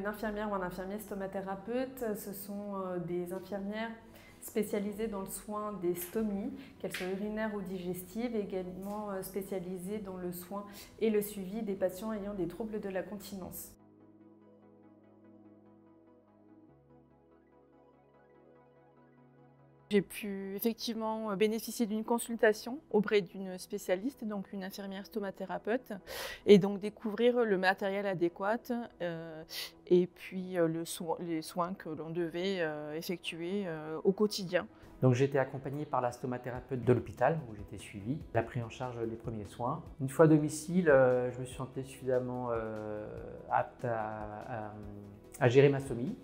Une infirmière ou un infirmier stomathérapeute, ce sont des infirmières spécialisées dans le soin des stomies, qu'elles soient urinaires ou digestives, et également spécialisées dans le soin et le suivi des patients ayant des troubles de la continence. J'ai pu effectivement bénéficier d'une consultation auprès d'une spécialiste, donc une infirmière stomathérapeute, et donc découvrir le matériel adéquat et puis les soins que l'on devait effectuer au quotidien. Donc j'ai été accompagné par la stomathérapeute de l'hôpital où j'étais suivi. Elle a pris en charge les premiers soins. Une fois à domicile, je me suis senti suffisamment apte à gérer ma stomie.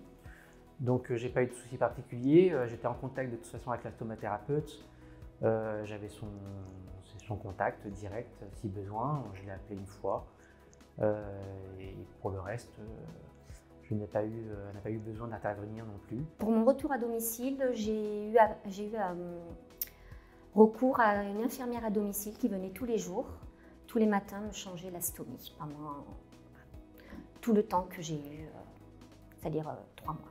Donc j'ai pas eu de soucis particuliers. J'étais en contact de toute façon avec la stomathérapeute. J'avais son contact direct si besoin. Je l'ai appelé une fois. Et pour le reste, elle n'a pas eu besoin d'intervenir non plus. Pour mon retour à domicile, j'ai eu recours à une infirmière à domicile qui venait tous les jours, tous les matins, me changer la stomie pendant tout le temps que j'ai eu, c'est-à-dire 3 mois.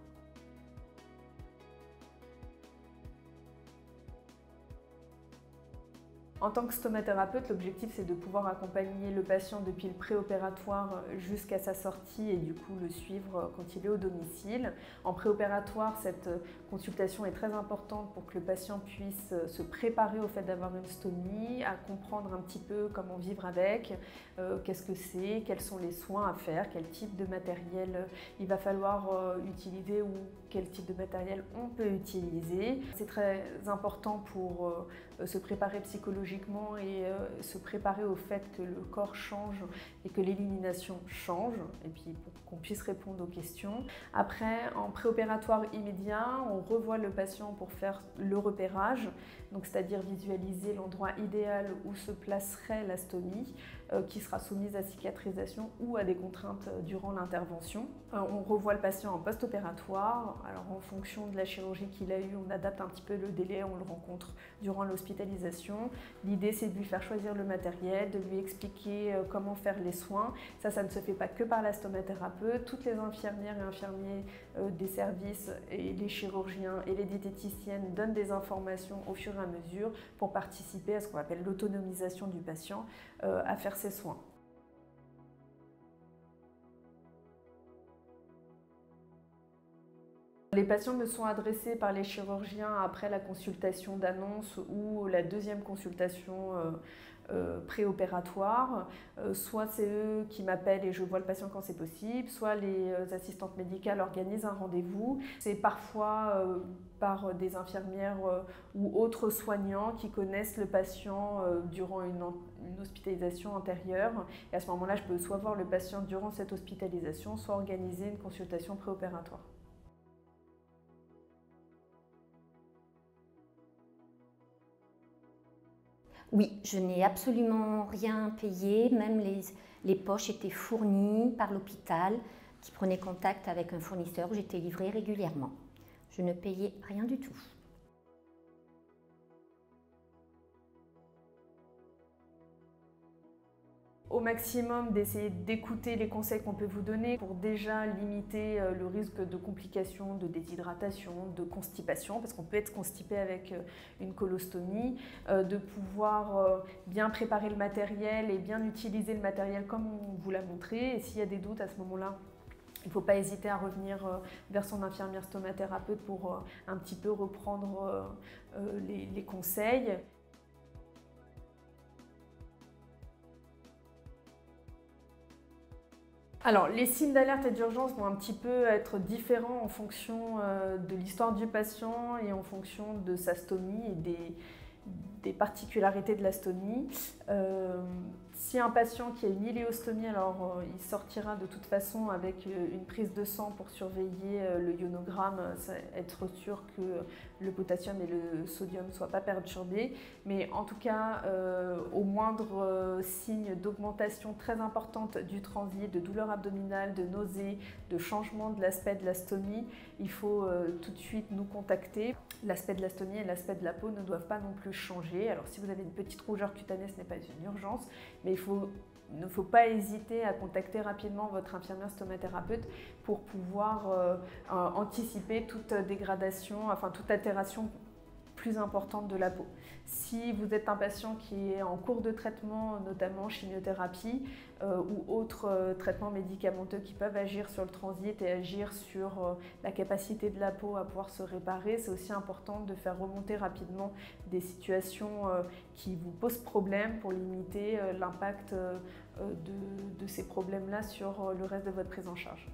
En tant que stomathérapeute, l'objectif c'est de pouvoir accompagner le patient depuis le préopératoire jusqu'à sa sortie et du coup le suivre quand il est au domicile. En préopératoire, cette consultation est très importante pour que le patient puisse se préparer au fait d'avoir une stomie, à comprendre un petit peu comment vivre avec, qu'est-ce que c'est, quels sont les soins à faire, quel type de matériel il va falloir utiliser ou quel type de matériel on peut utiliser. C'est très important pour se préparer psychologiquement et se préparer au fait que le corps change et que l'élimination change, et puis pour qu'on puisse répondre aux questions. Après, en préopératoire immédiat, on revoit le patient pour faire le repérage, donc c'est-à-dire visualiser l'endroit idéal où se placerait la stomie, qui sera soumise à cicatrisation ou à des contraintes durant l'intervention. On revoit le patient en post-opératoire. Alors en fonction de la chirurgie qu'il a eue, on adapte un petit peu le délai, on le rencontre durant l'hospitalisation. L'idée c'est de lui faire choisir le matériel, de lui expliquer comment faire les soins. Ça ne se fait pas que par la stomathérapeute. Toutes les infirmières et infirmiers des services et les chirurgiens et les diététiciennes donnent des informations au fur et à mesure pour participer à ce qu'on appelle l'autonomisation du patient à faire ses soins. Les patients me sont adressés par les chirurgiens après la consultation d'annonce ou la deuxième consultation préopératoire. Soit c'est eux qui m'appellent et je vois le patient quand c'est possible, soit les assistantes médicales organisent un rendez-vous. C'est parfois par des infirmières ou autres soignants qui connaissent le patient durant une hospitalisation antérieure. Et à ce moment-là, je peux soit voir le patient durant cette hospitalisation, soit organiser une consultation préopératoire. Oui, je n'ai absolument rien payé, même les poches étaient fournies par l'hôpital qui prenait contact avec un fournisseur où j'étais livrée régulièrement. Je ne payais rien du tout. Au maximum d'essayer d'écouter les conseils qu'on peut vous donner pour déjà limiter le risque de complications, de déshydratation, de constipation, parce qu'on peut être constipé avec une colostomie, de pouvoir bien préparer le matériel et bien utiliser le matériel comme on vous l'a montré. Et s'il y a des doutes à ce moment-là, il ne faut pas hésiter à revenir vers son infirmière stomathérapeute pour un petit peu reprendre les conseils. Alors, les signes d'alerte et d'urgence vont un petit peu être différents en fonction de l'histoire du patient et en fonction de sa stomie et des particularités de la stomie. Si un patient qui a une iléostomie, alors il sortira de toute façon avec une prise de sang pour surveiller le ionogramme, être sûr que le potassium et le sodium ne soient pas perturbés. Mais en tout cas, au moindre signe d'augmentation très importante du transit, de douleur abdominale, de nausées, de changement de l'aspect de la stomie, il faut tout de suite nous contacter. L'aspect de la stomie et l'aspect de la peau ne doivent pas non plus changer. Alors si vous avez une petite rougeur cutanée, ce n'est pas une urgence, mais il faut il ne faut pas hésiter à contacter rapidement votre infirmière stomathérapeute pour pouvoir anticiper toute dégradation, enfin toute altération plus importante de la peau. Si vous êtes un patient qui est en cours de traitement, notamment chimiothérapie ou autres traitements médicamenteux qui peuvent agir sur le transit et agir sur la capacité de la peau à pouvoir se réparer, c'est aussi important de faire remonter rapidement des situations qui vous posent problème pour limiter l'impact de ces problèmes-là sur le reste de votre prise en charge.